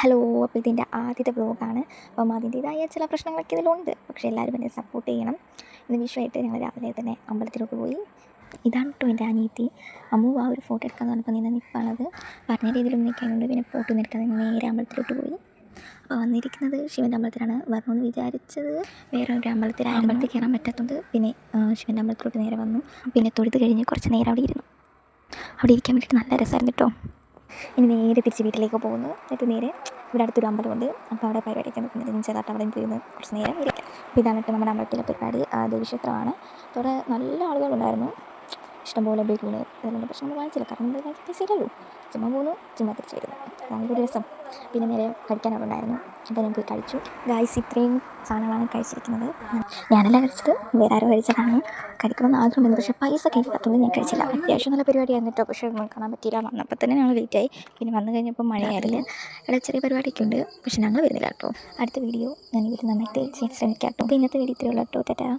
Hello, അപ്പോൾ ഇതിൻ്റെ ആദ്യത്തെ വ്ലോഗാണ്. അപ്പം അതിൻ്റേതായ ചില പ്രശ്നങ്ങളൊക്കെ ഇതിലുണ്ട്. പക്ഷേ എല്ലാവരും എന്നെ സപ്പോർട്ട് ചെയ്യണം. ഇന്ന് വിഷയമായിട്ട് ഞങ്ങൾ രാവിലെ തന്നെ അമ്പലത്തിലോട്ട് പോയി. ഇതാണ് കേട്ടോ എൻ്റെ അനിയത്തി. അമ്മു ആ ഒരു ഫോട്ടോ എടുക്കാമെന്ന് പറഞ്ഞപ്പോൾ നിന്ന് നിൽപ്പാണത്. പറഞ്ഞ രീതിയിലും നിൽക്കാനുണ്ട്. പിന്നെ ഫോട്ടോ ഒന്നും എടുക്കാതെ നേരെ അമ്പലത്തിലോട്ട് പോയി. അപ്പോൾ വന്നിരിക്കുന്നത് ശിവൻ്റെ അമ്പലത്തിലാണ്. വരണമെന്ന് വിചാരിച്ചത് വേറെ ഒരു അമ്പലത്തിലായിരുന്നു. അമ്പലത്തിൽ കയറാൻ പറ്റാത്തതുകൊണ്ട് പിന്നെ ശിവൻ്റെ അമ്പലത്തിലോട്ട് നേരെ വന്നു. പിന്നെ തൊഴുത് കഴിഞ്ഞ് കുറച്ച് നേരം അവിടെ ഇരുന്നു. അവിടെ ഇരിക്കാൻ വേണ്ടിയിട്ട് നല്ല രസമായിരുന്നു കേട്ടോ. ഇനി നേരെ തിരിച്ച് വീട്ടിലേക്ക് പോകുന്നു. എന്നിട്ട് നേരെ ഇവിടെ അടുത്തൊരു അമ്പലമുണ്ട്. അപ്പോൾ അവിടെ പരിപാടിയൊക്കെ നിൽക്കുന്നത് ചെറുതായിട്ട് അവിടെ പോയി കുറച്ച് നേരം ഇരിക്കാം. അപ്പോൾ ഇതാണ് കേട്ടോ നമ്മുടെ അമ്പലത്തിലെ പരിപാടി. ദേവീക്ഷേത്രമാണ്. അവിടെ നല്ല ആളുകളുണ്ടായിരുന്നു. ഇഷ്ടംപോലെ ബലൂണ് ഇതെല്ലാം. പക്ഷെ നമ്മൾ വാങ്ങിച്ചില്ല, കാരണം നമ്മൾ വാങ്ങിച്ച പൈസ ഇല്ലല്ലോ. ചുമ്മാ പോകുന്നു, ചുമ്മാ തിരിച്ച് വരുന്നു. അതാണ് ഒരു രസം. പിന്നെ നേരെ കഴിക്കാനവിടെ ഉണ്ടായിരുന്നു. അപ്പോൾ ഞാൻ പോയി കഴിച്ചു. ഗായ്സ്, ഇത്രയും സാധനങ്ങളാണ് കഴിച്ചിരിക്കുന്നത്. ഞാനല്ല കഴിച്ചത്, വേറെ ആരോ കഴിച്ചതാണ്. കഴിക്കണമെന്ന് ആഗ്രഹമുണ്ട്, പക്ഷേ പൈസ കയ്യില്ലാത്തതുകൊണ്ട് ഞാൻ കഴിച്ചില്ല. അത്യാവശ്യം നല്ല പരിപാടിയായിരുന്നു കേട്ടോ. പക്ഷേ ഒന്നും കാണാൻ പറ്റിയില്ല. വന്നപ്പോൾ തന്നെ ഞങ്ങൾ ലേറ്റായി. പിന്നെ വന്നു കഴിഞ്ഞപ്പോൾ മഴയായിരുന്നു. ഇവിടെ ചെറിയ പരിപാടിയൊക്കെ ഉണ്ട്, പക്ഷേ ഞങ്ങൾ വരുന്നില്ല കേട്ടോ. അടുത്ത വീഡിയോ ഞാൻ ഇവർ നന്നായിട്ട് ചെയ്യാൻ ശ്രമിക്കാം കേട്ടോ. അപ്പോൾ ഇന്നത്തെ വീഡിയോ ഇത്രയേ ഉള്ളൂ കേട്ടോ. ടാറ്റാ.